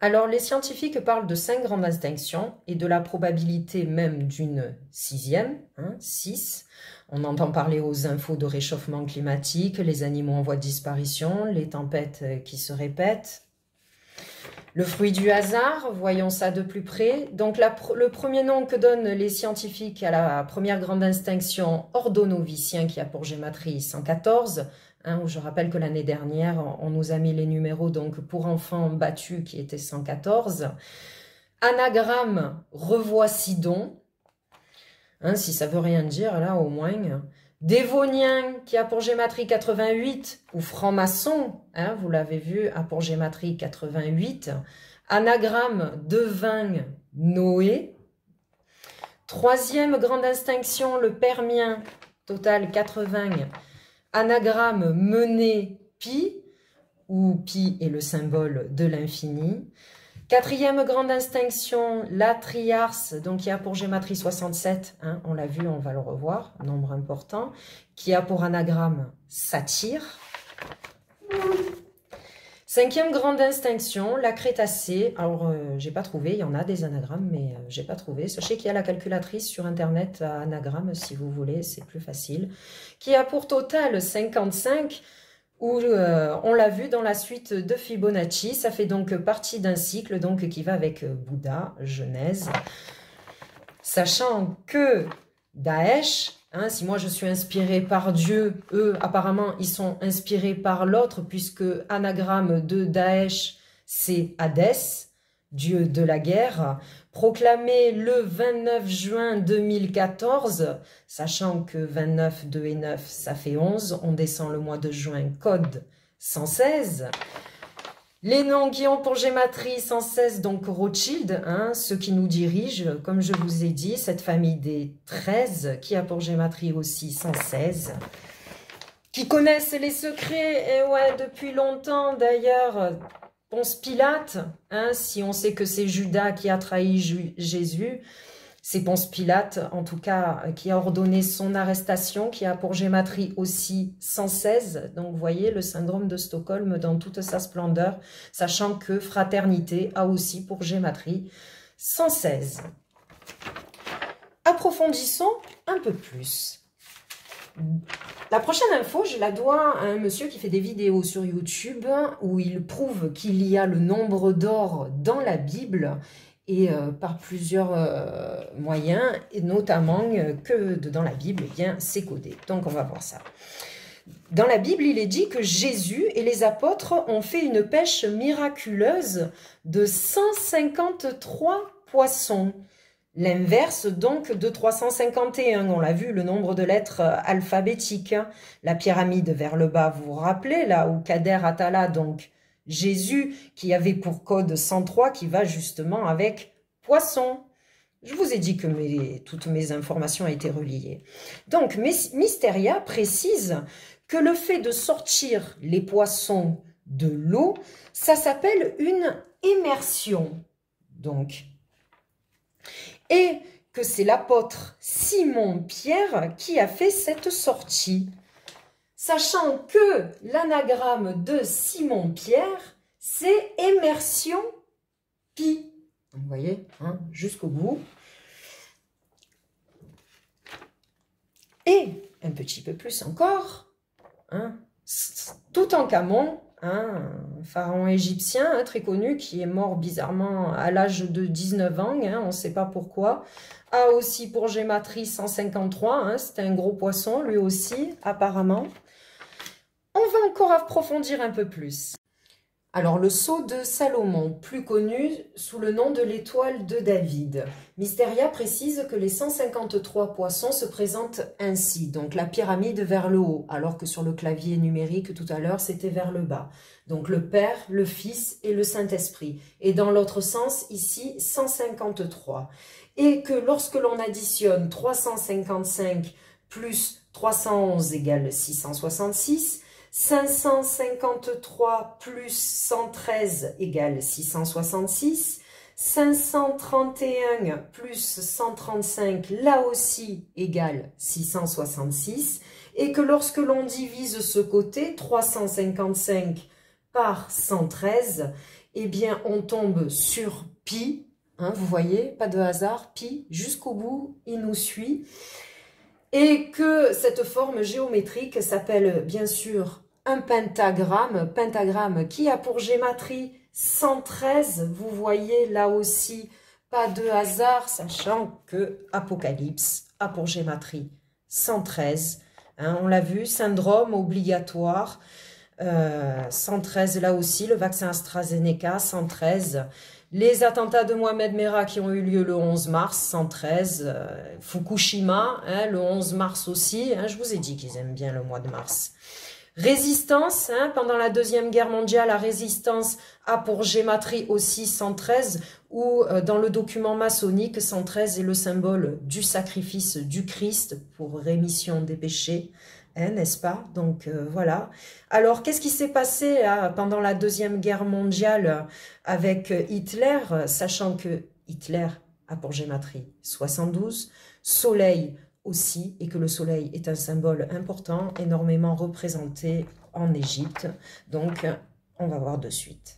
Alors, les scientifiques parlent de 5 grandes extinctions et de la probabilité même d'une 6e, 6. On entend parler aux infos de réchauffement climatique, les animaux en voie de disparition, les tempêtes qui se répètent. Le fruit du hasard, voyons ça de plus près. Donc, le premier nom que donnent les scientifiques à la première grande extinction ordonovicien, qui a pour gématrie 114, où je rappelle que l'année dernière, on nous a mis les numéros donc pour enfants battus qui étaient 114. Anagramme Revoicidon, si ça veut rien dire là au moins. Dévonien qui a pour gématrie 88, ou franc-maçon, vous l'avez vu, a pour gématrie 88. Anagramme Devin Noé. Troisième grande extinction, le Permien, total 80. Anagramme Mené Pi, où Pi est le symbole de l'infini. Quatrième grande extinction, la Triarce, donc qui a pour gématrie 67, on l'a vu, on va le revoir, nombre important, qui a pour anagramme Satyre. Cinquième grande extinction, la Crétacée. Alors, j'ai pas trouvé, il y en a des anagrammes, mais j'ai pas trouvé. Sachez qu'il y a la calculatrice sur Internet à anagramme, si vous voulez, c'est plus facile. Qui a pour total 55, où on l'a vu dans la suite de Fibonacci. Ça fait donc partie d'un cycle donc, qui va avec Bouddha, Genèse. Sachant que Daesh... si moi je suis inspirée par Dieu, eux apparemment ils sont inspirés par l'autre puisque anagramme de Daesh c'est Hadès, Dieu de la guerre, proclamé le 29 juin 2014, sachant que 29, 2 et 9 ça fait 11, on descend le mois de juin, code 116. Les noms qui ont pour gématrie 116, donc Rothschild, ceux qui nous dirigent, comme je vous ai dit, cette famille des 13, qui a pour gématrie aussi 116, qui connaissent les secrets, et ouais, depuis longtemps d'ailleurs, Ponce Pilate, si on sait que c'est Judas qui a trahi Jésus, c'est Ponce Pilate, en tout cas, qui a ordonné son arrestation, qui a pour gématrie aussi 116. Donc, vous voyez, le syndrome de Stockholm dans toute sa splendeur, sachant que Fraternité a aussi pour gématrie 116. Approfondissons un peu plus. La prochaine info, je la dois à un monsieur qui fait des vidéos sur YouTube où il prouve qu'il y a le nombre d'or dans la Bible et par plusieurs moyens, et notamment que dans la Bible, eh bien, c'est codé. Donc, on va voir ça. Dans la Bible, il est dit que Jésus et les apôtres ont fait une pêche miraculeuse de 153 poissons. L'inverse, donc, de 351. On l'a vu, le nombre de lettres alphabétiques. La pyramide vers le bas, vous vous rappelez, là où Kader Atala, donc, Jésus, qui avait pour code 103, qui va justement avec poisson. Je vous ai dit que toutes mes informations ont été reliées. Donc, Mysteria précise que le fait de sortir les poissons de l'eau, ça s'appelle une immersion. Donc, et que c'est l'apôtre Simon-Pierre qui a fait cette sortie. Sachant que l'anagramme de Simon-Pierre, c'est immersion pi. Vous voyez, jusqu'au bout. Et un petit peu plus encore, Toutankhamon, un pharaon égyptien très connu qui est mort bizarrement à l'âge de 19 ans, on ne sait pas pourquoi, a aussi pour gématrie 153, c'est un gros poisson lui aussi apparemment. On va encore approfondir un peu plus. Alors, le sceau de Salomon, plus connu sous le nom de l'étoile de David. Mysteria précise que les 153 poissons se présentent ainsi, donc la pyramide vers le haut, alors que sur le clavier numérique tout à l'heure, c'était vers le bas. Donc le Père, le Fils et le Saint-Esprit. Et dans l'autre sens, ici, 153. Et que lorsque l'on additionne 355 plus 311 égale 666, 553 plus 113 égale 666, 531 plus 135 là aussi égale 666, et que lorsque l'on divise ce côté 355 par 113, eh bien, on tombe sur pi. Hein, vous voyez, pas de hasard, pi, jusqu'au bout, il nous suit. Et que cette forme géométrique s'appelle bien sûr un pentagramme qui a pour gématrie 113. Vous voyez là aussi, pas de hasard, sachant que Apocalypse a pour gématrie 113. Hein, on l'a vu, syndrome obligatoire. 113 là aussi, le vaccin AstraZeneca, 113. Les attentats de Mohamed Merah qui ont eu lieu le 11 mars, 113. Fukushima, hein, le 11 mars aussi. Hein, je vous ai dit qu'ils aiment bien le mois de mars. Résistance, hein, pendant la Deuxième Guerre mondiale, la résistance a pour gématrie aussi 113, ou dans le document maçonnique, 113 est le symbole du sacrifice du Christ pour rémission des péchés. Hein, n'est-ce pas? Donc voilà. Alors, qu'est-ce qui s'est passé pendant la Deuxième Guerre mondiale avec Hitler, sachant que Hitler a pour gématrie 72, Soleil aussi, et que le soleil est un symbole important, énormément représenté en Égypte. Donc, on va voir de suite.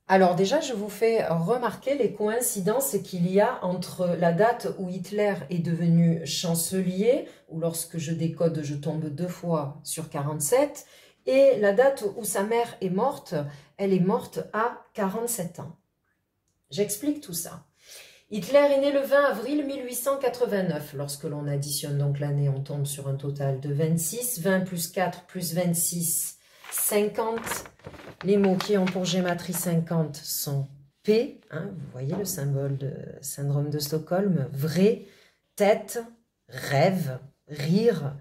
Alors déjà, je vous fais remarquer les coïncidences qu'il y a entre la date où Hitler est devenu chancelier, ou lorsque je décode, je tombe 2 fois sur 47, et la date où sa mère est morte, elle est morte à 47 ans. J'explique tout ça. Hitler est né le 20 avril 1889. Lorsque l'on additionne donc l'année, on tombe sur un total de 26. 20 plus 4 plus 26, 50. Les mots qui ont pour gématrie 50 sont P. Hein, vous voyez le symbole de syndrome de Stockholm. Vrai, tête, rêve, rire,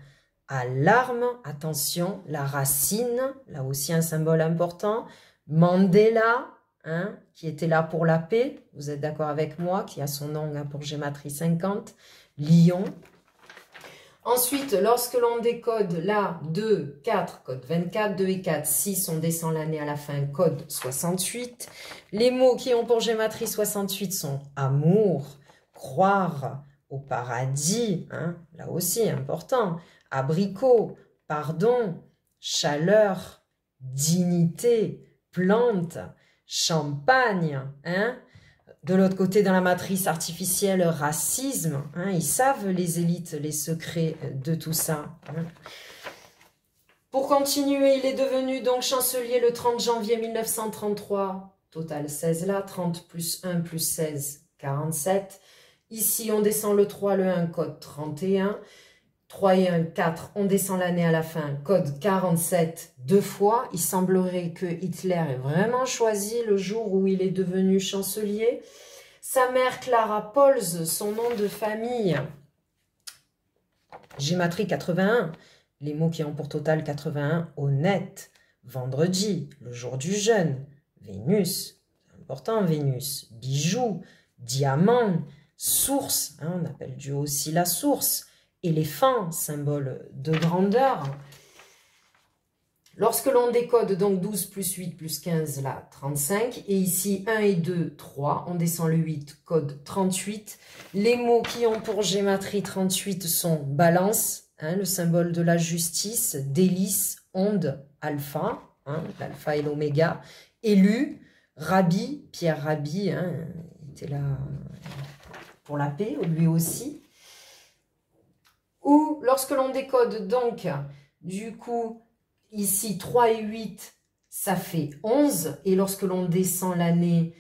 alarme. Attention, la racine, là aussi un symbole important. Mandela. Hein, qui était là pour la paix, vous êtes d'accord avec moi, qui a son nom hein, pour gématrie 50, Lion. Ensuite, lorsque l'on décode là, 2, 4, code 24, 2 et 4, 6, on descend l'année à la fin, code 68. Les mots qui ont pour gématrie 68 sont amour, croire au paradis, hein, là aussi important, abricot, pardon, chaleur, dignité, plante, champagne, hein. De l'autre côté, dans la matrice artificielle, racisme, hein. Ils savent, les élites, les secrets de tout ça. Hein. Pour continuer, il est devenu donc chancelier le 30 janvier 1933. Total 16 là, 30 plus 1 plus 16, 47. Ici, on descend le 3, le 1, code 31. 3 et 1, 4, on descend l'année à la fin, code 47, 2 fois. Il semblerait que Hitler ait vraiment choisi le jour où il est devenu chancelier. Sa mère, Clara Pols, son nom de famille, gématrie 81, les mots qui ont pour total 81, honnête, vendredi, le jour du jeûne, Vénus, important Vénus, bijoux, diamant, source, hein, on appelle Dieu aussi la source, éléphant, symbole de grandeur. Lorsque l'on décode donc 12 plus 8 plus 15, là, 35. Et ici, 1 et 2, 3. On descend le 8, code 38. Les mots qui ont pour gématrie 38 sont balance, hein, le symbole de la justice, délice, onde, alpha, hein, l'alpha et l'oméga, élu, Rabbi, Pierre Rabhi, hein, il était là pour la paix, lui aussi. Ou lorsque l'on décode donc, du coup, ici 3 et 8, ça fait 11. Et lorsque l'on descend l'année,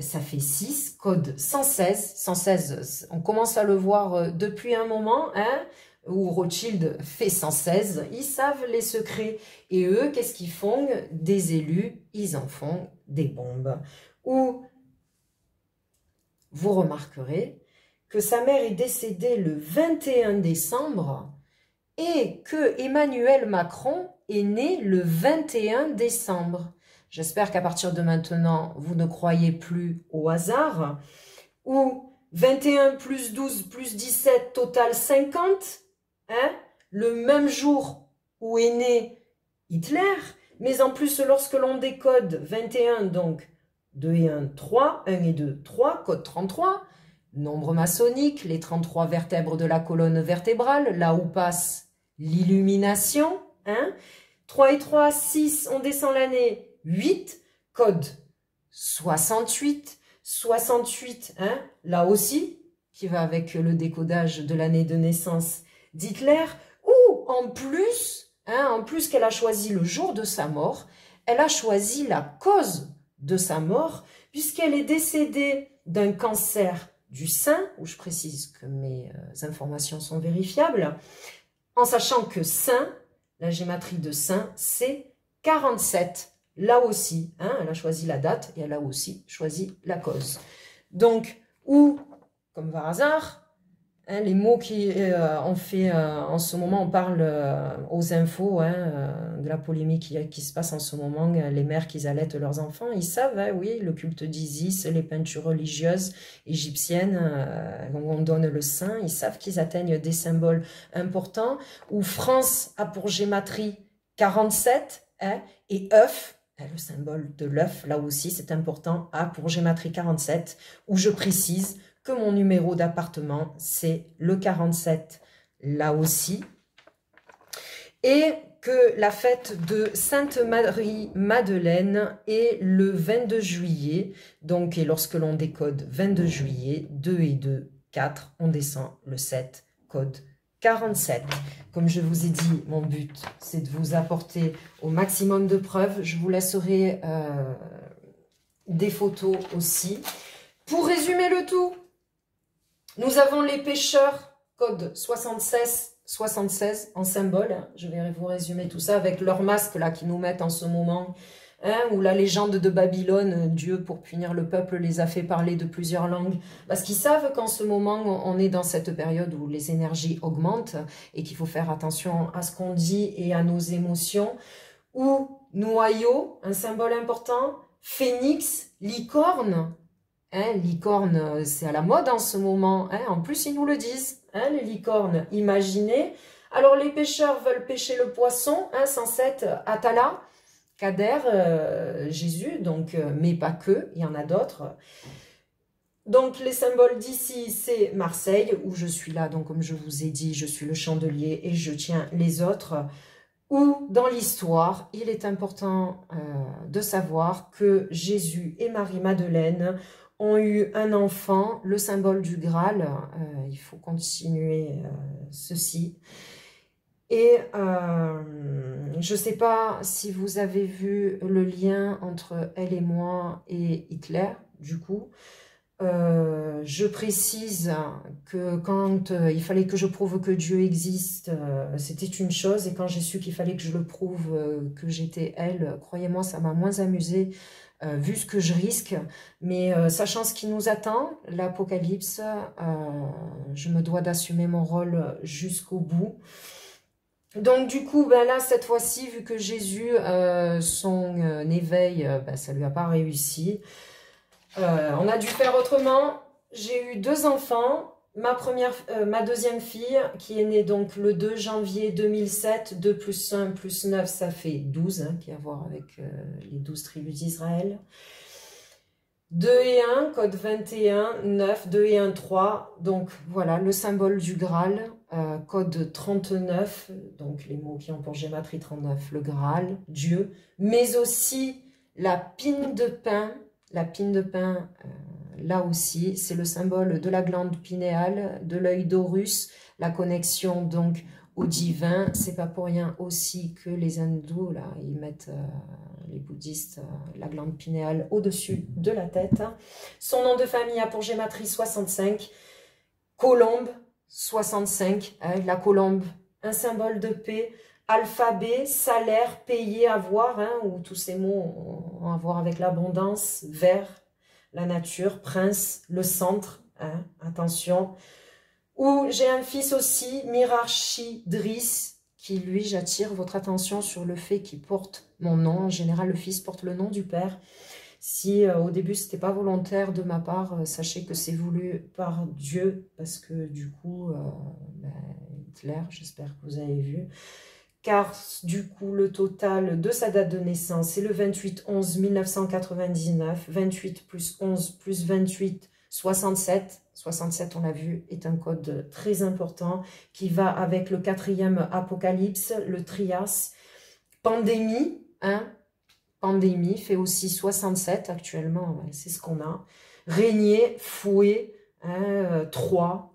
ça fait 6, code 116. 116, on commence à le voir depuis un moment, hein, où Rothschild fait 116. Ils savent les secrets. Et eux, qu'est-ce qu'ils font? Des élus, ils en font des bombes. Ou, vous remarquerez que sa mère est décédée le 21 décembre et que Emmanuel Macron est né le 21 décembre. J'espère qu'à partir de maintenant, vous ne croyez plus au hasard. Ou 21 plus 12 plus 17, total 50. Hein? Le même jour où est né Hitler. Mais en plus, lorsque l'on décode 21, donc 2 et 1, 3. 1 et 2, 3, code 33. Nombre maçonnique, les 33 vertèbres de la colonne vertébrale, là où passe l'illumination. Hein? 3 et 3, 6, on descend l'année, 8, code 68, 68, hein, là aussi, qui va avec le décodage de l'année de naissance d'Hitler, ou en plus qu'elle a choisi le jour de sa mort, elle a choisi la cause de sa mort, puisqu'elle est décédée d'un cancer du sein, où je précise que mes informations sont vérifiables, en sachant que sein, la gématrie de sein, c'est 47. Là aussi, hein, elle a choisi la date et elle a aussi choisi la cause. Donc, ou, comme par hasard, hein, les mots qui ont fait, en ce moment, on parle aux infos de la polémique qui se passe en ce moment, les mères qui allaitent leurs enfants, ils savent, hein, oui, le culte d'Isis, les peintures religieuses égyptiennes, où on donne le sein, ils savent qu'ils atteignent des symboles importants, où France a pour gématrie 47, hein, et œuf, le symbole de l'œuf, là aussi c'est important, a pour gématrie 47, où je précise que mon numéro d'appartement c'est le 47, là aussi, et que la fête de Sainte Marie-Madeleine est le 22 juillet, donc et lorsque l'on décode 22 juillet, 2 et 2, 4, on descend le 7, code 47. Comme je vous ai dit, mon but, c'est de vous apporter au maximum de preuves. Je vous laisserai des photos aussi. Pour résumer le tout, nous avons les pêcheurs, code 76 en symbole. Je vais vous résumer tout ça avec leur masque là qui nous mettent en ce moment. Hein, où la légende de Babylone, Dieu pour punir le peuple les a fait parler de plusieurs langues, parce qu'ils savent qu'en ce moment on est dans cette période où les énergies augmentent et qu'il faut faire attention à ce qu'on dit et à nos émotions, ou noyau, un symbole important, phénix, licorne, hein, licorne c'est à la mode en ce moment, hein, en plus ils nous le disent, hein, les licornes, imaginez. Alors les pêcheurs veulent pêcher le poisson, hein, 107 Atala, Kader, Jésus, donc, mais pas que, il y en a d'autres. Donc les symboles d'ici, c'est Marseille, où je suis là, donc comme je vous ai dit, je suis le chandelier et je tiens les autres. Ou dans l'histoire, il est important de savoir que Jésus et Marie-Madeleine ont eu un enfant, le symbole du Graal, il faut continuer ceci. Et je ne sais pas si vous avez vu le lien entre elle et moi et Hitler, du coup. Je précise que quand il fallait que je prouve que Dieu existe, c'était une chose. Et quand j'ai su qu'il fallait que je le prouve que j'étais elle, croyez-moi, ça m'a moins amusé vu ce que je risque. Mais sachant ce qui nous attend, l'Apocalypse, je me dois d'assumer mon rôle jusqu'au bout. Donc du coup, ben là, cette fois-ci, vu que Jésus, son éveil, ben, ça lui a pas réussi, on a dû faire autrement. J'ai eu 2 enfants, ma deuxième fille, qui est née donc le 2 janvier 2007, 2 plus 1 plus 9, ça fait 12, hein, qui a à voir avec les 12 tribus d'Israël. 2 et 1, code 21, 9, 2 et 1, 3. Donc voilà, le symbole du Graal, code 39, donc les mots qui ont pour gématrie 39, le Graal, Dieu, mais aussi la pine de pain. La pine de pain, là aussi, c'est le symbole de la glande pinéale, de l'œil d'Horus, la connexion donc au divin. C'est pas pour rien aussi que les hindous, là, ils mettent... les bouddhistes, la glande pinéale au-dessus de la tête. Son nom de famille a pour gématrie 65. Colombe, 65. La colombe, un symbole de paix. Alphabet, salaire, payer, avoir, hein, où tous ces mots ont à voir avec l'abondance. Vert, la nature. Prince, le centre. Hein, attention. Où j'ai un fils aussi, Mirarchi Driss, qui, lui, j'attire votre attention sur le fait qu'il porte mon nom. En général, le fils porte le nom du père. Si au début, ce n'était pas volontaire de ma part, sachez que c'est voulu par Dieu, parce que du coup, Hitler, j'espère que vous avez vu, car du coup, le total de sa date de naissance, c'est le 28-11-1999, 28 plus 11 plus 28, 67. 67, on l'a vu, est un code très important qui va avec le 4e apocalypse, le trias, pandémie, hein, pandémie, fait aussi 67 actuellement, ouais, c'est ce qu'on a. Régnier, fouet, hein, 3.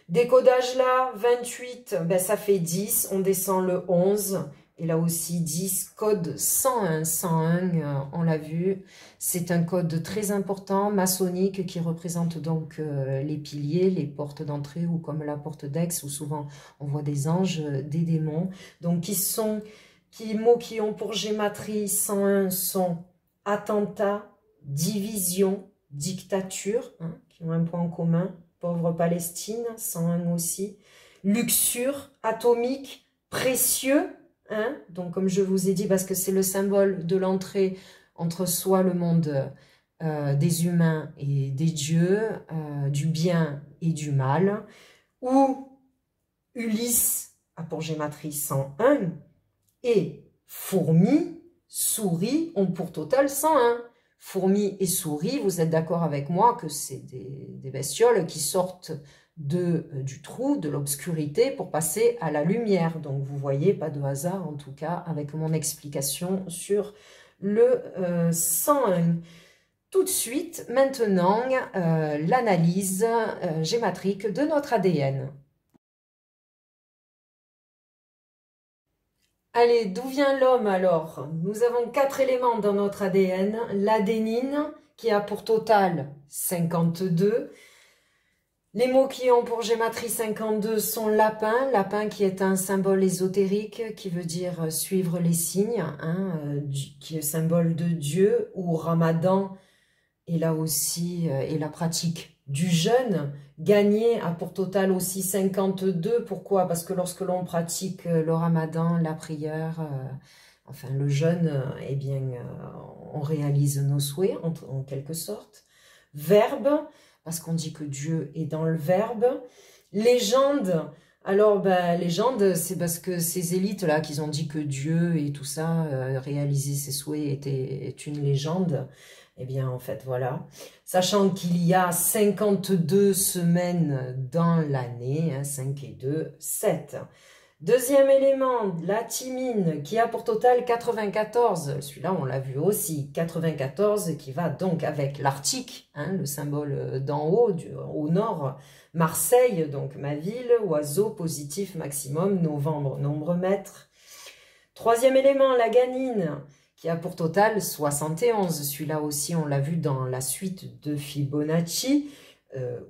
Décodage là, 28, ben ça fait 10, on descend le 11. Et là aussi 10, code 101. 101, on l'a vu, c'est un code très important, maçonnique, qui représente donc les piliers, les portes d'entrée, ou comme la porte d'Aix, où souvent on voit des anges, des démons. Donc mots qui ont pour gématrie 101 sont attentat, division, dictature, hein, qui ont un point en commun, pauvre Palestine, 101 aussi, luxure, atomique, précieux, hein, donc comme je vous ai dit, parce que c'est le symbole de l'entrée entre soi, le monde des humains et des dieux, du bien et du mal, ou Ulysse a pour gématrie 101, et fourmi, souris ont pour total 101. Fourmis et souris, vous êtes d'accord avec moi que c'est des bestioles qui sortent du trou, de l'obscurité pour passer à la lumière. Donc vous voyez, pas de hasard en tout cas avec mon explication sur le 101. Tout de suite, maintenant, l'analyse gématrique de notre ADN. Allez, d'où vient l'homme alors? Nous avons 4 éléments dans notre ADN. L'adénine, qui a pour total 52. Les mots qui ont pour gématrie 52 sont lapin. Lapin qui est un symbole ésotérique, qui veut dire suivre les signes, hein, qui est symbole de Dieu, ou Ramadan, et là aussi, et la pratique du jeûne. Gagner a pour total aussi 52. Pourquoi? Parce que lorsque l'on pratique le ramadan, la prière, enfin le jeûne, eh bien, on réalise nos souhaits en quelque sorte. Verbe, parce qu'on dit que Dieu est dans le verbe. Légende, alors ben, légende, c'est parce que ces élites-là qui ont dit que Dieu et tout ça, réaliser ses souhaits est une légende. Eh bien, en fait, voilà. Sachant qu'il y a 52 semaines dans l'année, hein, 5 et 2, 7. Deuxième élément, la thymine, qui a pour total 94. Celui-là, on l'a vu aussi. 94, qui va donc avec l'Arctique, hein, le symbole d'en haut, au nord. Marseille, donc ma ville. Oiseau, positif, maximum. Novembre, nombre mètre. Troisième élément, la ganine, qui a pour total 71. Celui-là aussi, on l'a vu dans la suite de Fibonacci,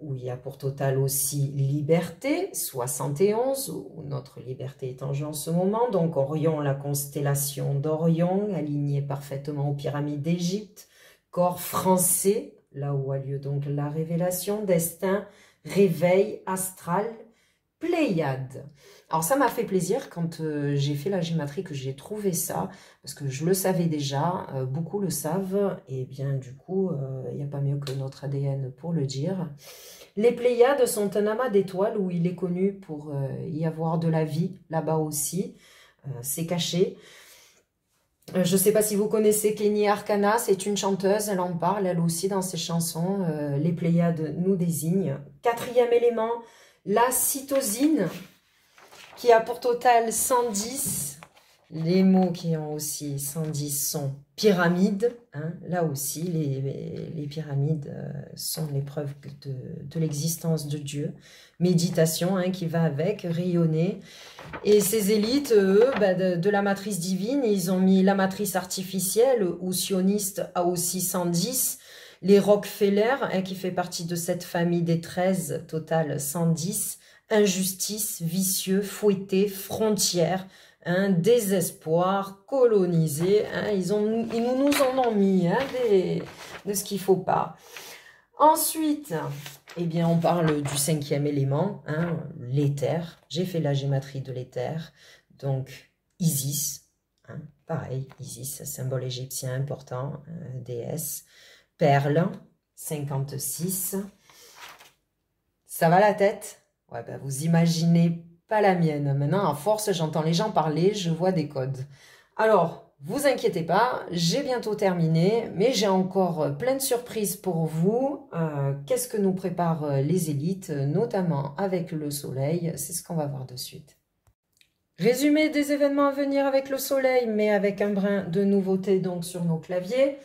où il y a pour total aussi liberté, 71, où notre liberté est en jeu en ce moment. Donc Orion, la constellation d'Orion, alignée parfaitement aux pyramides d'Égypte. Corps français, là où a lieu donc la révélation, destin, réveil, astral, Pléiade. Alors ça m'a fait plaisir quand j'ai fait la gématrie que j'ai trouvé ça, parce que je le savais déjà, beaucoup le savent, et bien du coup, il n'y a pas mieux que notre ADN pour le dire. Les Pléiades sont un amas d'étoiles où il est connu pour y avoir de la vie, là-bas aussi, c'est caché. Je ne sais pas si vous connaissez Kenny Arcana, c'est une chanteuse, elle en parle, elle aussi dans ses chansons, les Pléiades nous désignent. Quatrième élément, la cytosine, qui a pour total 110. Les mots qui ont aussi 110 sont pyramides. Hein, là aussi, les pyramides sont l'épreuve de l'existence de Dieu. Méditation, hein, qui va avec, rayonner. Et ces élites, eux, bah, de la matrice divine, ils ont mis la matrice artificielle, ou sioniste, a aussi 110. Les Rockefeller, hein, qui fait partie de cette famille des 13, total 110. Injustice, vicieux, fouetté, frontière, hein, désespoir, colonisé. Hein, ils nous en ont mis, hein, de ce qu'il ne faut pas. Ensuite, eh bien, on parle du cinquième élément, hein, l'éther. J'ai fait la gématrie de l'éther. Donc, Isis, hein, pareil, Isis, symbole égyptien important, déesse. Perle, 56. Ça va la tête? Ouais, ben vous imaginez pas la mienne. Maintenant, à force, j'entends les gens parler, je vois des codes. Alors, vous inquiétez pas, j'ai bientôt terminé, mais j'ai encore plein de surprises pour vous. Qu'est-ce que nous préparent les élites, notamment avec le soleil? C'est ce qu'on va voir de suite. Résumé des événements à venir avec le soleil, mais avec un brin de nouveauté donc sur nos claviers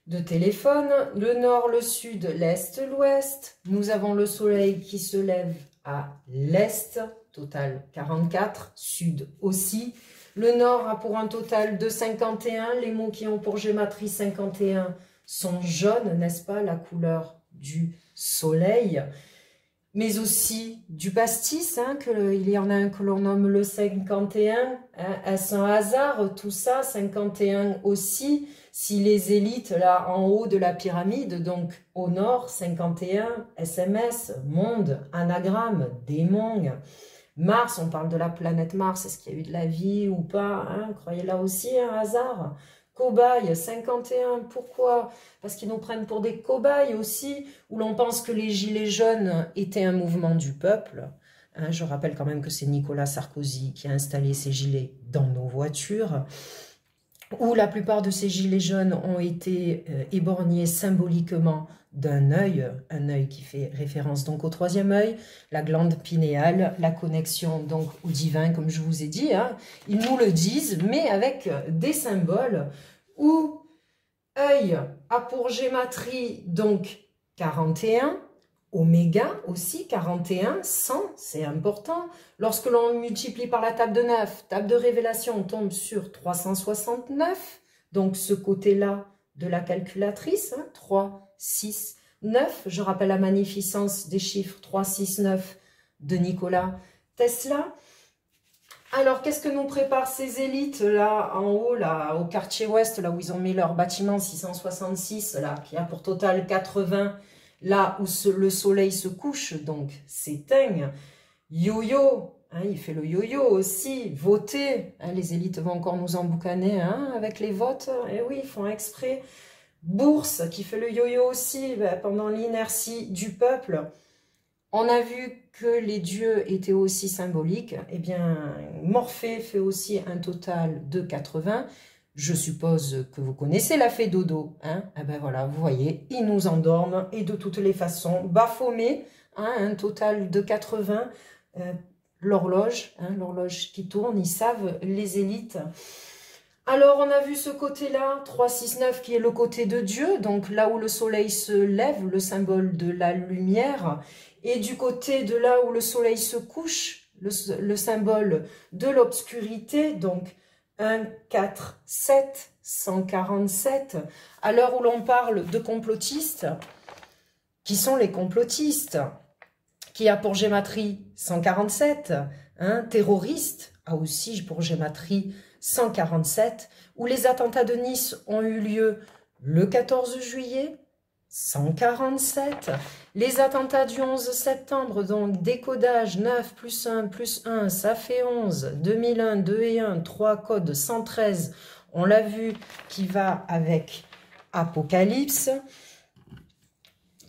de téléphone. Le nord, le sud, l'est, l'ouest. Nous avons le soleil qui se lève à l'est, total 44, sud aussi. Le nord a pour un total de 51. Les mots qui ont pour gématrie 51 sont jaunes, n'est-ce pas, la couleur du soleil. Mais aussi du pastis, hein, il y en a un que l'on nomme le 51. Hein, est-ce un hasard, tout ça, 51 aussi, si les élites, là, en haut de la pyramide, donc au nord, 51, SMS, monde, anagramme, démon. Mars, on parle de la planète Mars, est-ce qu'il y a eu de la vie ou pas, hein, croyez là aussi un hasard. Cobaye, 51, pourquoi? Parce qu'ils nous prennent pour des cobayes aussi, où l'on pense que les gilets jaunes étaient un mouvement du peuple. Hein, je rappelle quand même que c'est Nicolas Sarkozy qui a installé ces gilets dans nos voitures, où la plupart de ces gilets jaunes ont été éborgnés symboliquement d'un œil, un œil qui fait référence donc au troisième œil, la glande pinéale, la connexion donc au divin, comme je vous ai dit. Hein. Ils nous le disent, mais avec des symboles où œil a pour gématrie donc 41, oméga aussi 41, 100, c'est important. Lorsque l'on multiplie par la table de 9, table de révélation, on tombe sur 369, donc ce côté-là de la calculatrice, hein, 3, 6, 9. Je rappelle la magnificence des chiffres 3, 6, 9 de Nikola Tesla. Alors, qu'est-ce que nous préparent ces élites, là, en haut, là, au quartier ouest, là où ils ont mis leur bâtiment 666, là, qui a pour total 80, là où le soleil se couche, donc s'éteint. Yo-yo, hein, il fait le yo-yo aussi, voter, hein, les élites vont encore nous emboucaner hein, avec les votes, et oui, ils font exprès. Bourse, qui fait le yo-yo aussi, ben, pendant l'inertie du peuple. On a vu que les dieux étaient aussi symboliques. Eh bien, Morphée fait aussi un total de 80. Je suppose que vous connaissez la fée Dodo. Hein? Eh ben voilà, vous voyez, ils nous endorment et de toutes les façons, Baphomet, hein, un total de 80. L'horloge, hein, l'horloge qui tourne, ils savent, les élites. Alors, on a vu ce côté-là, 3, 6, 9, qui est le côté de Dieu, donc là où le soleil se lève, le symbole de la lumière, et du côté de là où le soleil se couche, le symbole de l'obscurité, donc 1, 4, 7, 147. À l'heure où l'on parle de complotistes, qui sont les complotistes? Qui a pour gématrie 147, hein, terroriste a aussi pour gématrie 147, où les attentats de Nice ont eu lieu le 14 juillet, 147. Les attentats du 11 septembre, donc décodage 9 plus 1, ça fait 11, 2001, 2 et 1, 3 codes 113, on l'a vu, qui va avec Apocalypse.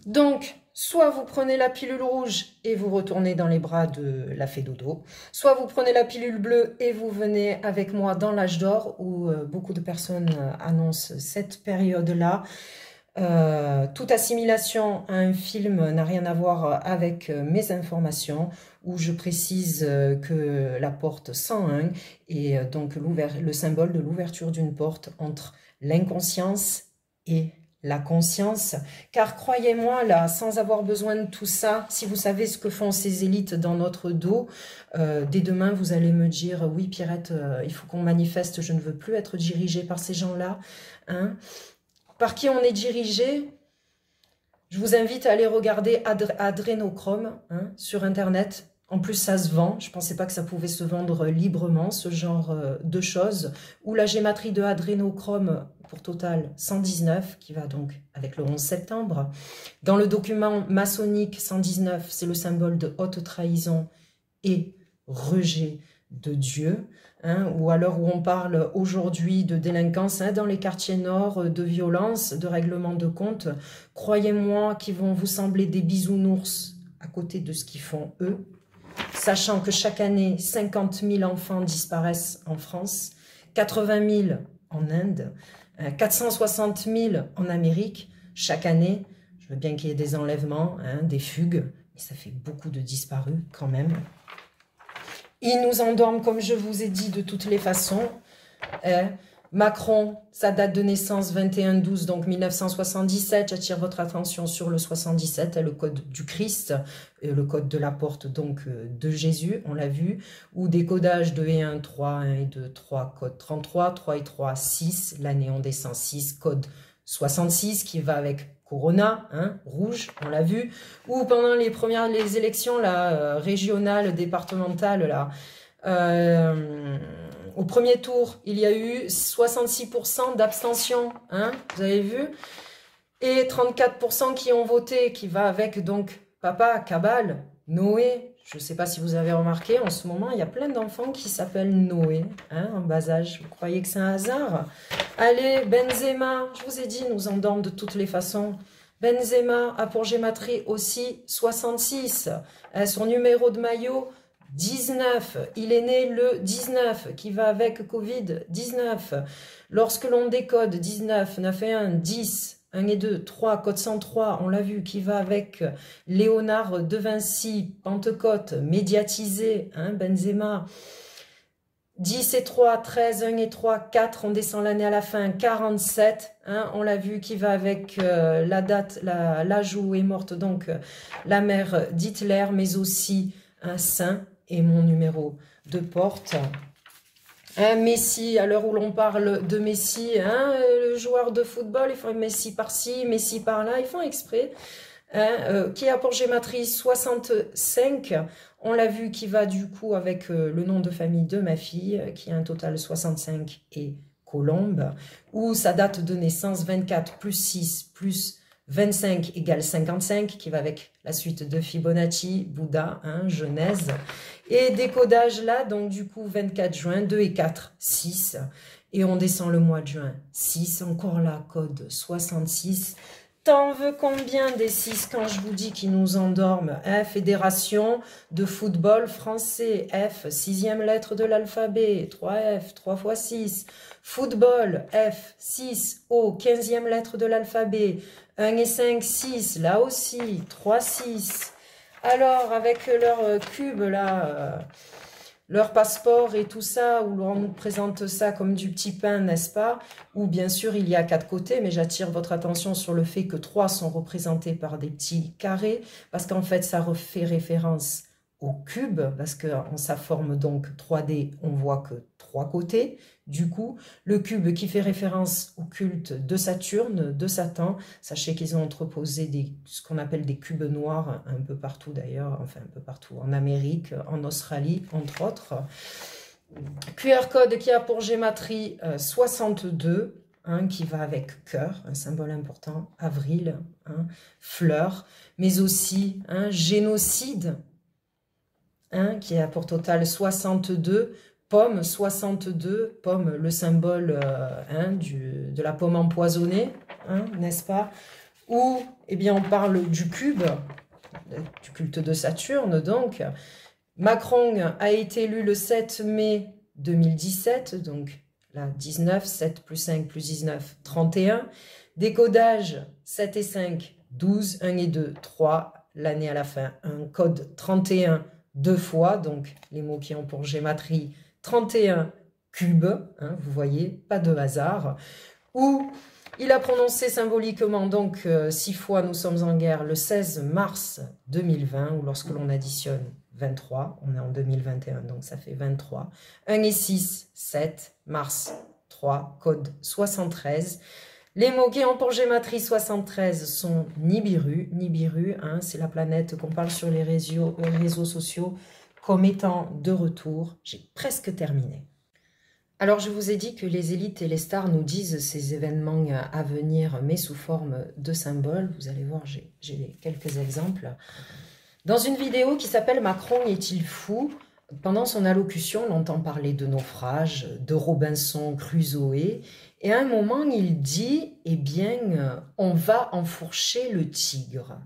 Donc, soit vous prenez la pilule rouge et vous retournez dans les bras de la fée Dodo, soit vous prenez la pilule bleue et vous venez avec moi dans l'âge d'or, où beaucoup de personnes annoncent cette période-là. Toute assimilation à un film n'a rien à voir avec mes informations, où je précise que la porte 101 est donc le symbole de l'ouverture d'une porte entre l'inconscience et la conscience, car croyez-moi, là, sans avoir besoin de tout ça, si vous savez ce que font ces élites dans notre dos, dès demain, vous allez me dire, oui, Pierrette, il faut qu'on manifeste, je ne veux plus être dirigée par ces gens-là. Hein. Par qui on est dirigé? Je vous invite à aller regarder Adrénochrome hein, sur Internet. En plus, ça se vend. Je ne pensais pas que ça pouvait se vendre librement, ce genre de choses. Ou la gématrie de Adrénochrome, pour total 119, qui va donc avec le 11 septembre. Dans le document maçonnique 119, c'est le symbole de haute trahison et rejet de Dieu. Hein, ou à l'heure où on parle aujourd'hui de délinquance hein, dans les quartiers nord, de violence, de règlement de compte, croyez-moi qu'ils vont vous sembler des bisounours à côté de ce qu'ils font eux, sachant que chaque année, 50 000 enfants disparaissent en France, 80 000 en Inde, 460 000 en Amérique, chaque année. Je veux bien qu'il y ait des enlèvements, hein, des fugues, mais ça fait beaucoup de disparus quand même. Ils nous endorment, comme je vous ai dit, de toutes les façons. Macron, sa date de naissance 21-12, donc 1977. J'attire votre attention sur le 77, le code du Christ, le code de la porte donc de Jésus, on l'a vu, ou décodage 2 et 1, 3, 1 et 2, 3, code 33, 3 et 3, 6, l'année on descend 6, code 66 qui va avec Corona, hein, rouge, on l'a vu, ou pendant les élections là, régionales, départementales, là, au premier tour, il y a eu 66% d'abstention, hein, vous avez vu, et 34% qui ont voté, qui va avec donc Papa, Cabal, Noé. Je ne sais pas si vous avez remarqué, en ce moment, il y a plein d'enfants qui s'appellent Noé, hein, en bas âge. Vous croyez que c'est un hasard? Allez, Benzema, je vous ai dit, nous endorment de toutes les façons. Benzema a pour gématrie aussi 66. Son numéro de maillot, 19. Il est né le 19, qui va avec Covid-19. Lorsque l'on décode 19, 9 et 1, 10, 1 et 2, 3, code 103, on l'a vu, qui va avec Léonard de Vinci, Pentecôte, médiatisé, hein, Benzema. 10 et 3, 13, 1 et 3, 4, on descend l'année à la fin, 47, hein, on l'a vu, qui va avec la date, l'âge où est morte donc la mère d'Hitler, mais aussi un saint et mon numéro de porte. Un Messi, à l'heure où l'on parle de Messi, hein, le joueur de football, ils font Messi par-ci, Messi par-là, ils font exprès. Hein, qui a pour gématrie 65, on l'a vu, qui va du coup avec le nom de famille de ma fille, qui a un total 65 et Colombe, où sa date de naissance 24 plus 6 plus 25 égale 55, qui va avec la suite de Fibonacci, Bouddha, hein, Genèse, et décodage là, donc du coup 24 juin, 2 et 4, 6, et on descend le mois de juin, 6, encore là, code 66. T'en veux combien des 6 quand je vous dis qu'ils nous endorment, hein? Fédération de football français, F, 6e lettre de l'alphabet, 3F, 3 x 6. Football, F, 6, O, 15e lettre de l'alphabet, 1 et 5, 6, là aussi, 3, 6. Alors, avec leur cube, là, leur passeport et tout ça, où on nous présente ça comme du petit pain, n'est-ce pas? Où bien sûr il y a 4 côtés, mais j'attire votre attention sur le fait que 3 sont représentés par des petits carrés, parce qu'en fait ça fait référence au cube, parce qu'en sa forme donc 3D, on voit que 3 côtés. Du coup, le cube qui fait référence au culte de Saturne, de Satan, sachez qu'ils ont entreposé ce qu'on appelle des cubes noirs un peu partout d'ailleurs, enfin un peu partout, en Amérique, en Australie, entre autres. QR code qui a pour gématrie 62, hein, qui va avec cœur, un symbole important, avril, hein, fleur, mais aussi un génocide, hein, qui a pour total 62, pomme 62, pomme, le symbole hein, de la pomme empoisonnée, hein, n'est-ce pas? Ou, eh bien, on parle du cube, du culte de Saturne, donc. Macron a été élu le 7 mai 2017, donc là, 19, 7 plus 5 plus 19, 31. Décodage 7 et 5, 12, 1 et 2, 3, l'année à la fin. Un code 31, 2 fois, donc les mots qui ont pour gématrie 31 cube, hein, vous voyez, pas de hasard, où il a prononcé symboliquement, donc 6 fois nous sommes en guerre, le 16 mars 2020, ou lorsque l'on additionne 23, on est en 2021, donc ça fait 23, 1 et 6, 7, mars 3, code 73. Les mots qui ont pour gématrie 73 sont Nibiru, Nibiru, hein, c'est la planète qu'on parle sur les réseaux sociaux, comme étant de retour. J'ai presque terminé. Alors, je vous ai dit que les élites et les stars nous disent ces événements à venir, mais sous forme de symboles. Vous allez voir, j'ai quelques exemples. Dans une vidéo qui s'appelle « Macron est-il fou ?», pendant son allocution, on entend parler de naufrage, de Robinson Crusoe, et à un moment, il dit « Eh bien, on va enfourcher le tigre ».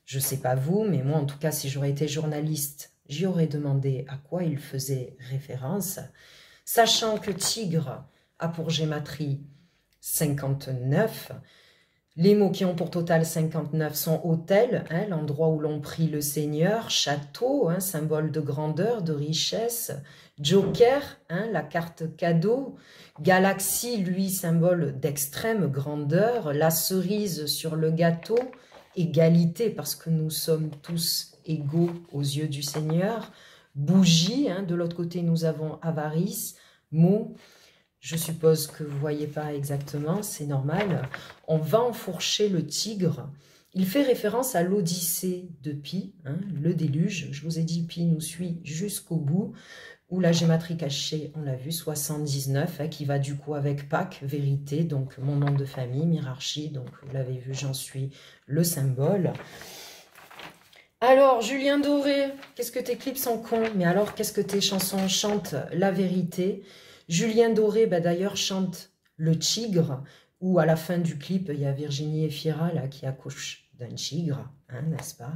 Je ne sais pas vous, mais moi, en tout cas, si j'aurais été journaliste, j'y aurais demandé à quoi il faisait référence, sachant que tigre a pour gématrie 59, Les mots qui ont pour total 59 sont hôtel, hein, l'endroit où l'on prie le Seigneur, château, hein, symbole de grandeur, de richesse, joker, hein, la carte cadeau, galaxie, lui, symbole d'extrême grandeur, la cerise sur le gâteau, égalité parce que nous sommes tous égaux aux yeux du Seigneur, bougie, hein, de l'autre côté nous avons avarice, mot. Je suppose que vous ne voyez pas exactement, c'est normal. On va enfourcher le tigre. Il fait référence à l'Odyssée de Pi, hein, le déluge. Je vous ai dit, Pi nous suit jusqu'au bout. Ou la gématrie cachée, on l'a vu, 79, hein, qui va du coup avec Pâques, vérité, donc mon nom de famille, Mirarchi, donc vous l'avez vu, j'en suis le symbole. Alors, Julien Doré, qu'est-ce que tes clips sont cons? Mais alors, qu'est-ce que tes chansons chantent la vérité? Julien Doré, bah, d'ailleurs, chante Le Tigre, où à la fin du clip, il y a Virginie Efira là, qui accouche d'un tigre, hein, n'est-ce pas?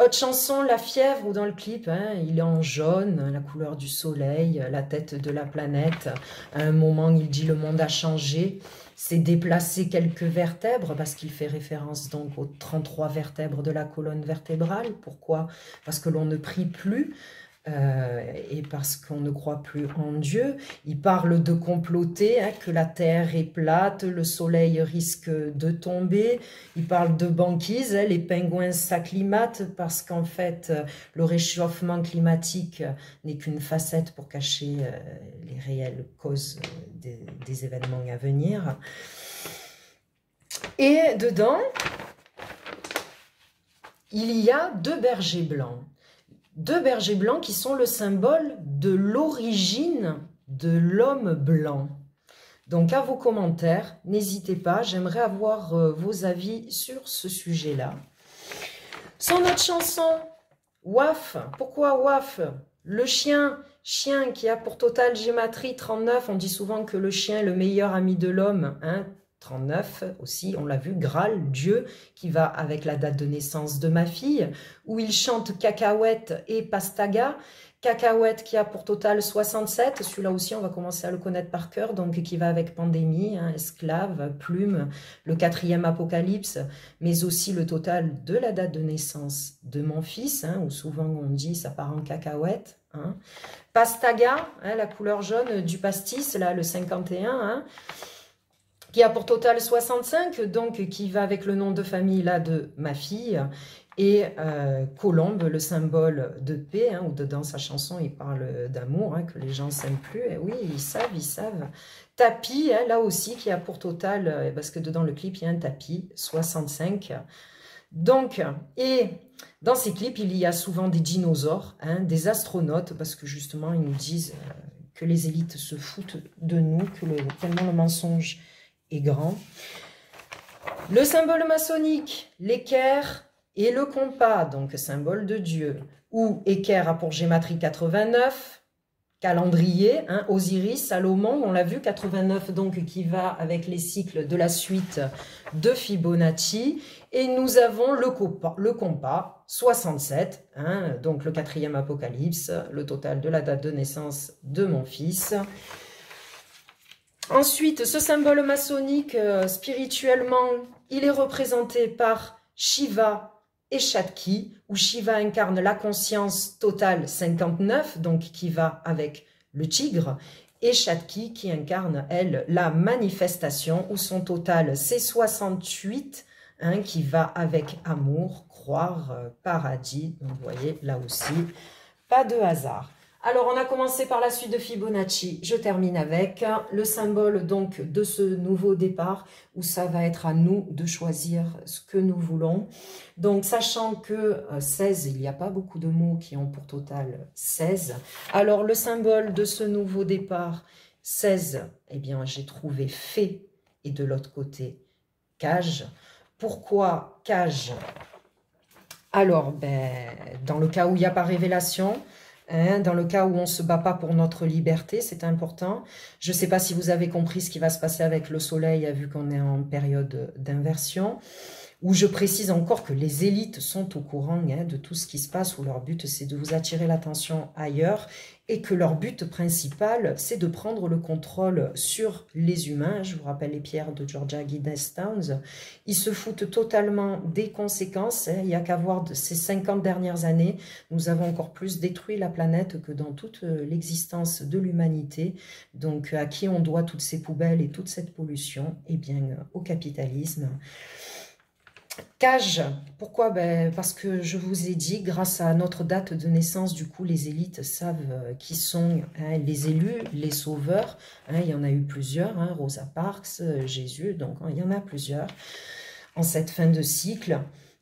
Autre chanson, La Fièvre, où dans le clip, hein, il est en jaune, la couleur du soleil, la tête de la planète. À un moment, il dit le monde a changé. C'est déplacer quelques vertèbres, parce qu'il fait référence donc aux 33 vertèbres de la colonne vertébrale. Pourquoi? Parce que l'on ne prie plus. Et parce qu'on ne croit plus en Dieu. Il parle de comploter, hein, que la terre est plate, le soleil risque de tomber. Il parle de banquise, hein, les pingouins s'acclimatent parce qu'en fait, le réchauffement climatique n'est qu'une facette pour cacher les réelles causes des événements à venir. Et dedans, il y a deux bergers blancs. Deux bergers blancs qui sont le symbole de l'origine de l'homme blanc. Donc à vos commentaires, n'hésitez pas, j'aimerais avoir vos avis sur ce sujet-là. Son autre chanson, Waf. Pourquoi Waf? Le chien qui a pour total gématrie 39, on dit souvent que le chien est le meilleur ami de l'homme, hein, 39 aussi, on l'a vu, Graal, Dieu, qui va avec la date de naissance de ma fille, où il chante Cacahuète et Pastaga. Cacahuète qui a pour total 67, celui-là aussi on va commencer à le connaître par cœur, donc qui va avec pandémie, hein, esclave, plume, le 4e apocalypse, mais aussi le total de la date de naissance de mon fils, hein, où souvent on dit ça part en cacahuète. Hein. Pastaga, hein, la couleur jaune du pastis, là le 51, hein, qui a pour total 65, donc qui va avec le nom de famille là de ma fille, et Colombe, le symbole de paix, hein, où dedans sa chanson il parle d'amour, hein, que les gens s'aiment plus, et oui, ils savent. Tapis, hein, là aussi, qui a pour total, parce que dedans le clip, il y a un tapis, 65. Donc, et dans ces clips, il y a souvent des dinosaures, hein, des astronautes, parce que justement, ils nous disent que les élites se foutent de nous, que tellement le mensonge est grand. Le symbole maçonnique, l'équerre et le compas, donc symbole de Dieu, où équerre a pour gématrie 89, calendrier, hein, Osiris, Salomon, on l'a vu, 89 donc qui va avec les cycles de la suite de Fibonacci, et nous avons le compas 67, hein, donc le 4e apocalypse, le total de la date de naissance de mon fils. Ensuite, ce symbole maçonnique, spirituellement, il est représenté par Shiva et Shakti, où Shiva incarne la conscience totale 59, donc qui va avec le tigre, et Shakti qui incarne, elle, la manifestation, où son total c'est 68, hein, qui va avec amour, croire, paradis. Donc vous voyez, là aussi, pas de hasard. Alors, on a commencé par la suite de Fibonacci, je termine avec le symbole donc de ce nouveau départ, où ça va être à nous de choisir ce que nous voulons. Donc, sachant que 16, il n'y a pas beaucoup de mots qui ont pour total 16. Alors, le symbole de ce nouveau départ, 16, eh bien, j'ai trouvé fée et de l'autre côté, cage. Pourquoi cage? Alors, dans le cas où il n'y a pas révélation, hein, dans le cas où on ne se bat pas pour notre liberté, c'est important. Je ne sais pas si vous avez compris ce qui va se passer avec le soleil, vu qu'on est en période d'inversion. où je précise encore que les élites sont au courant de tout ce qui se passe, où leur but c'est de vous attirer l'attention ailleurs, et que leur but principal c'est de prendre le contrôle sur les humains. Je vous rappelle les pierres de Georgia Guinness-Towns. Ils se foutent totalement des conséquences. Il n'y a qu'à voir de ces 50 dernières années, nous avons encore plus détruit la planète que dans toute l'existence de l'humanité. Donc à qui on doit toutes ces poubelles et toute cette pollution? Eh bien au capitalisme. Cage, pourquoi? Parce que je vous ai dit, grâce à notre date de naissance, du coup, les élites savent qui sont les élus, les sauveurs. Il y en a eu plusieurs, Rosa Parks, Jésus, donc il y en a plusieurs en cette fin de cycle.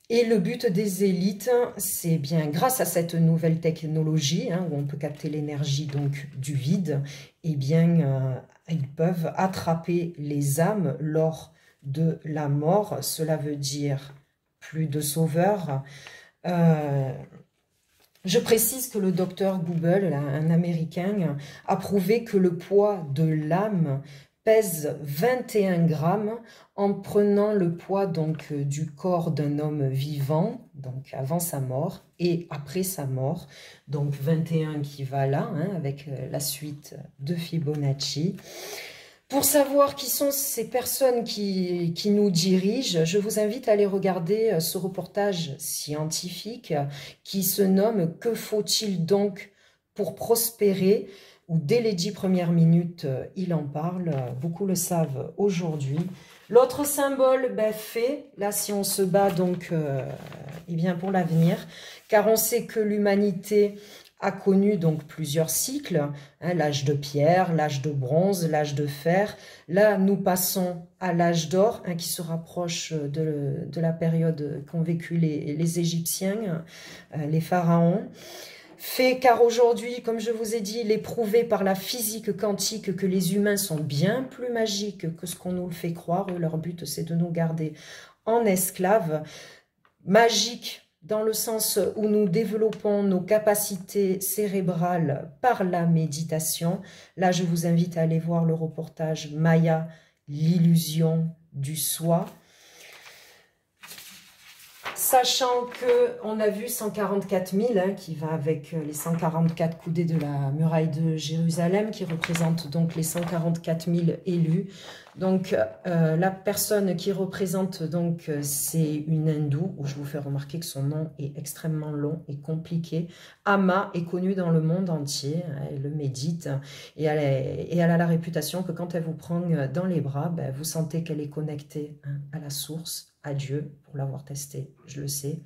Et le but des élites, c'est bien, grâce à cette nouvelle technologie, où on peut capter l'énergie donc du vide, eh bien, ils peuvent attraper les âmes lors de la mort. Cela veut dire plus de sauveurs. Je précise que le docteur Google, un Américain, a prouvé que le poids de l'âme pèse 21 grammes en prenant le poids donc du corps d'un homme vivant, donc avant sa mort et après sa mort. Donc 21 qui va là, avec la suite de Fibonacci. Pour savoir qui sont ces personnes qui nous dirigent, je vous invite à aller regarder ce reportage scientifique qui se nomme « Que faut-il donc pour prospérer ?» où dès les 10 premières minutes, il en parle. Beaucoup le savent aujourd'hui. L'autre symbole, fait, là si on se bat donc eh bien pour l'avenir, car on sait que l'humanité a connu donc plusieurs cycles, l'âge de pierre, l'âge de bronze, l'âge de fer. Là, nous passons à l'âge d'or, qui se rapproche de la période qu'ont vécu les Égyptiens, les pharaons. Fait car aujourd'hui, comme je vous ai dit, il est prouvé par la physique quantique que les humains sont bien plus magiques que ce qu'on nous le fait croire. Leur but, c'est de nous garder en esclaves. Magique dans le sens où nous développons nos capacités cérébrales par la méditation. Là, je vous invite à aller voir le reportage Maya, l'illusion du soi. Sachant qu'on a vu 144 000, qui va avec les 144 coudées de la muraille de Jérusalem, qui représente donc les 144 000 élus. Donc, la personne qui représente, donc, c'est une hindoue, où je vous fais remarquer que son nom est extrêmement long et compliqué. Amma est connue dans le monde entier, elle le médite, et elle a la réputation que quand elle vous prend dans les bras, vous sentez qu'elle est connectée à la source, à Dieu, pour l'avoir testé, je le sais.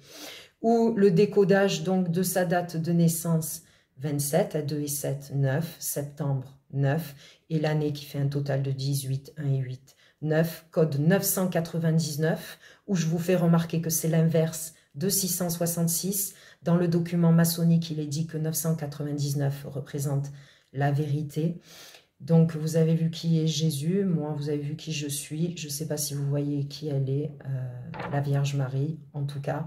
Ou le décodage donc de sa date de naissance, 27, à 2 et 7, 9, septembre 9, et l'année qui fait un total de 18, 1 et 8, 9, code 999, où je vous fais remarquer que c'est l'inverse de 666. Dans le document maçonnique, il est dit que 999 représente la vérité. Donc, vous avez vu qui est Jésus, moi, vous avez vu qui je suis. Je ne sais pas si vous voyez qui elle est, la Vierge Marie, en tout cas.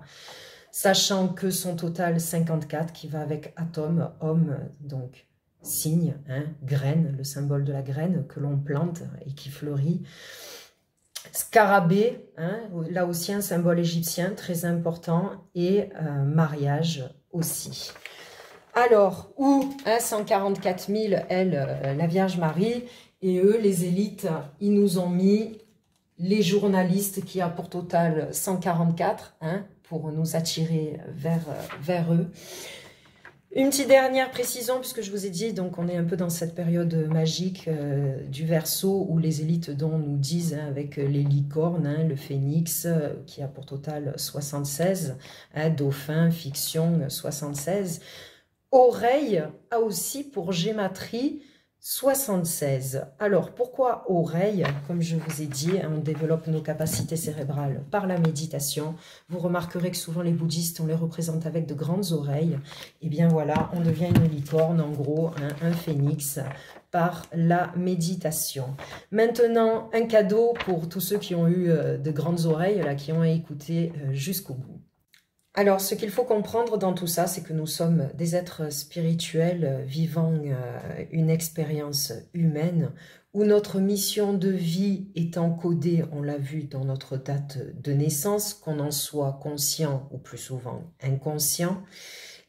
Sachant que son total 54, qui va avec atome, homme, donc signe, graine, le symbole de la graine que l'on plante et qui fleurit. Scarabée, là aussi un symbole égyptien très important, et mariage aussi. Alors, où 144 000, elle, la Vierge Marie, et eux, les élites, ils nous ont mis les journalistes qui a pour total 144, pour nous attirer vers eux. Une petite dernière précision, puisque je vous ai dit, donc on est un peu dans cette période magique du Verseau, où les élites dont nous disent, avec les licornes, le phénix, qui a pour total 76, dauphin, fiction, 76, oreille a aussi pour gématrie 76. Alors, pourquoi oreille? Comme je vous ai dit, on développe nos capacités cérébrales par la méditation. Vous remarquerez que souvent les bouddhistes, on les représente avec de grandes oreilles. Et bien voilà, on devient une licorne, en gros, un phénix, par la méditation. Maintenant, un cadeau pour tous ceux qui ont eu de grandes oreilles, là, qui ont écouté jusqu'au bout. Alors, ce qu'il faut comprendre dans tout ça, c'est que nous sommes des êtres spirituels vivant une expérience humaine où notre mission de vie est encodée, on l'a vu dans notre date de naissance, qu'on en soit conscient ou plus souvent inconscient.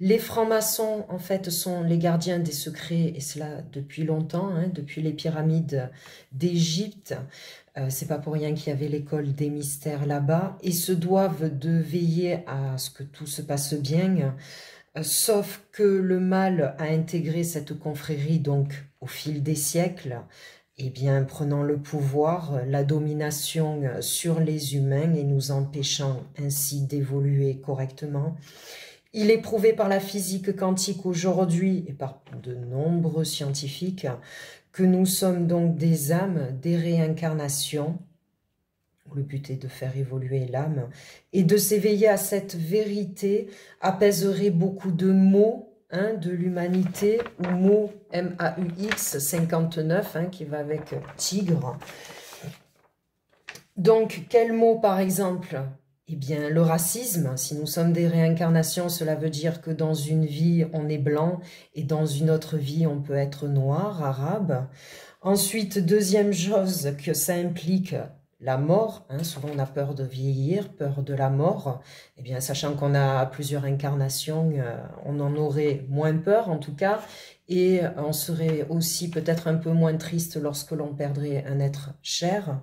Les francs-maçons, en fait, sont les gardiens des secrets, et cela depuis longtemps, hein, depuis les pyramides d'Égypte. C'est pas pour rien qu'il y avait l'école des mystères là-bas, et se doivent de veiller à ce que tout se passe bien, sauf que le mal a intégré cette confrérie, donc au fil des siècles, eh bien, prenant le pouvoir, la domination sur les humains et nous empêchant ainsi d'évoluer correctement. Il est prouvé par la physique quantique aujourd'hui et par de nombreux scientifiques que nous sommes donc des âmes, des réincarnations. Le but est de faire évoluer l'âme et de s'éveiller à cette vérité apaiserait beaucoup de maux hein, de l'humanité, ou maux MAUX 59 hein, qui va avec tigre. Donc, quel mot par exemple? Eh bien, le racisme, si nous sommes des réincarnations, cela veut dire que dans une vie, on est blanc et dans une autre vie, on peut être noir, arabe. Ensuite, deuxième chose que ça implique, la mort. Hein, souvent, on a peur de vieillir, peur de la mort. Eh bien, sachant qu'on a plusieurs incarnations, on en aurait moins peur en tout cas. Et on serait aussi peut-être un peu moins triste lorsque l'on perdrait un être cher.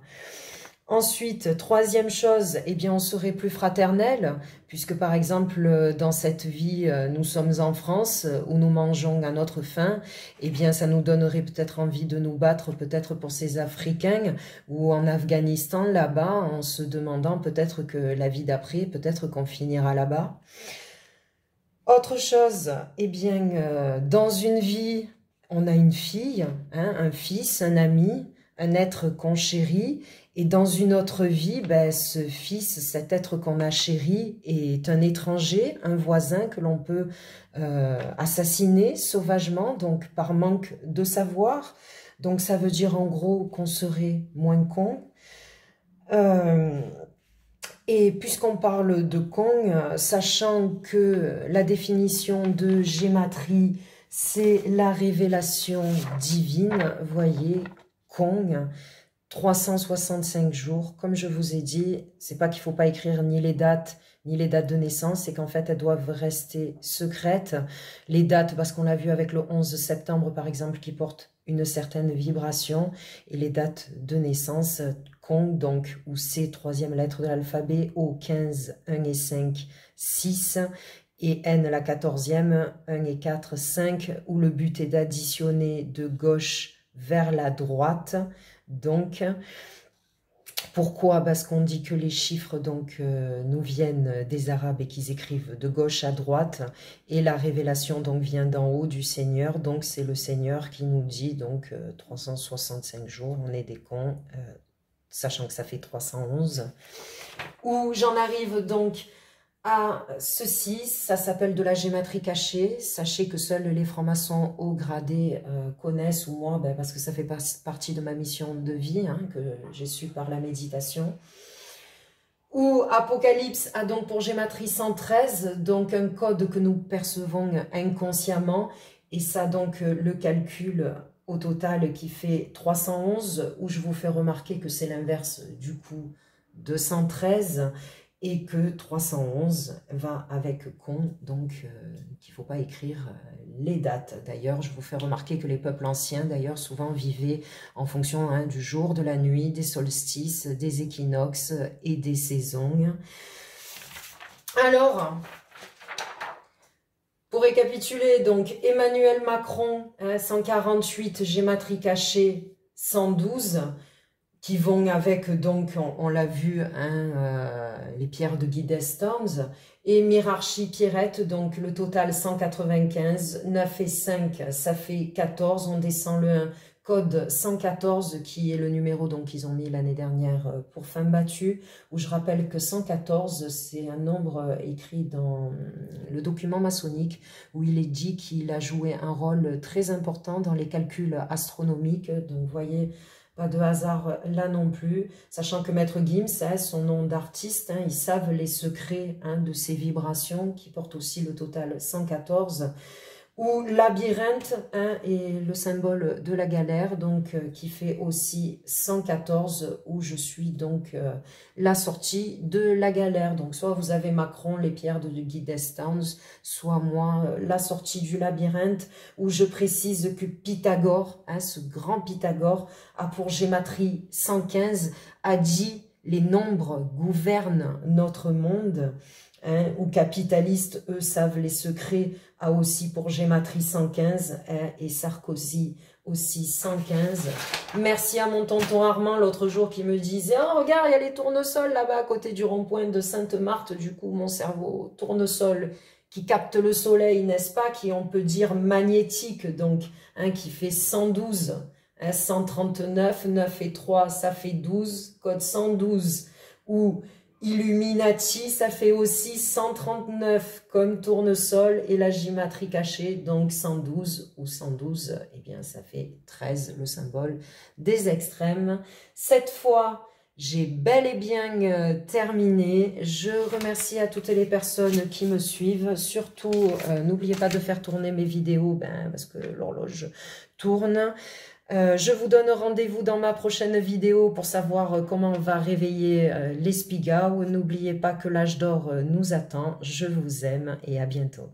Ensuite, troisième chose, eh bien, on serait plus fraternel, puisque par exemple, dans cette vie, nous sommes en France, où nous mangeons à notre faim, eh bien, ça nous donnerait peut-être envie de nous battre, peut-être pour ces Africains, ou en Afghanistan, là-bas, en se demandant peut-être que la vie d'après, peut-être qu'on finira là-bas. Autre chose, eh bien, dans une vie, on a une fille, hein, un fils, un ami, un être qu'on chérit, et dans une autre vie, ben, ce fils, cet être qu'on a chéri est un étranger, un voisin que l'on peut assassiner sauvagement, donc par manque de savoir. Donc ça veut dire en gros qu'on serait moins con. Et puisqu'on parle de con, sachant que la définition de gématrie, c'est la révélation divine, voyez, Kong, 365 jours, comme je vous ai dit, c'est pas qu'il faut pas écrire ni les dates de naissance, c'est qu'en fait elles doivent rester secrètes. Les dates, parce qu'on l'a vu avec le 11 septembre par exemple, qui porte une certaine vibration, et les dates de naissance, Kong, donc, ou C, troisième lettre de l'alphabet, O, 15, 1 et 5, 6, et N, la 14e, 1 et 4, 5, où le but est d'additionner de gauche vers la droite. Donc, pourquoi? Parce qu'on dit que les chiffres donc, nous viennent des Arabes et qu'ils écrivent de gauche à droite, et la révélation donc vient d'en haut du Seigneur, donc c'est le Seigneur qui nous dit donc 365 jours, on est des cons, sachant que ça fait 311, où j'en arrive donc à ceci, ça s'appelle de la gématrie cachée. Sachez que seuls les francs-maçons haut gradés connaissent, ou moi, ben, parce que ça fait partie de ma mission de vie, hein, que j'ai su par la méditation. Où Apocalypse a donc pour gématrie 113, donc un code que nous percevons inconsciemment, et ça donc le calcul au total qui fait 311, où je vous fais remarquer que c'est l'inverse du coup de 113, et que 311 va avec con, donc qu'il ne faut pas écrire les dates. D'ailleurs, je vous fais remarquer que les peuples anciens, d'ailleurs, souvent vivaient en fonction hein, du jour, de la nuit, des solstices, des équinoxes et des saisons. Alors, pour récapituler, donc Emmanuel Macron, hein, 148, gématrie cachée, 112, qui vont avec, donc, on l'a vu, hein, les pierres de Guy Storms, et Mirarchi Pierrette, donc le total 195, 9 et 5, ça fait 14, on descend le 1, code 114, qui est le numéro qu'ils ont mis l'année dernière pour femme battue, où je rappelle que 114, c'est un nombre écrit dans le document maçonnique, où il est dit qu'il a joué un rôle très important dans les calculs astronomiques, donc vous voyez, Pas de hasard là non plus, sachant que Maître Gims, hein, son nom d'artiste, hein, ils savent les secrets hein, de ces vibrations qui portent aussi le total 114, ou labyrinthe hein, est le symbole de la galère, donc qui fait aussi 114, où je suis donc la sortie de la galère. Donc soit vous avez Macron, les pierres de Guy Destans, soit moi, la sortie du labyrinthe, où je précise que Pythagore, hein, ce grand Pythagore, a pour gématrie 115, a dit les nombres gouvernent notre monde. Hein, ou capitalistes, eux, savent les secrets, a aussi pour gématrie 115, hein, et Sarkozy aussi 115. Merci à mon tonton Armand l'autre jour qui me disait « Oh, regarde, il y a les tournesols là-bas à côté du rond-point de Sainte-Marthe. » Du coup, mon cerveau, tournesol qui capte le soleil, n'est-ce pas, qui on peut dire magnétique, donc, hein, qui fait 112, hein, 139, 9 et 3, ça fait 12, code 112, ou Illuminati, ça fait aussi 139 comme tournesol et la gématrie cachée, donc 112 ou 112, eh bien ça fait 13, le symbole des extrêmes. Cette fois, j'ai bel et bien terminé. Je remercie à toutes les personnes qui me suivent. Surtout, n'oubliez pas de faire tourner mes vidéos parce que l'horloge tourne. Je vous donne rendez-vous dans ma prochaine vidéo pour savoir comment on va réveiller les Spiga. N'oubliez pas que l'âge d'or nous attend. Je vous aime et à bientôt.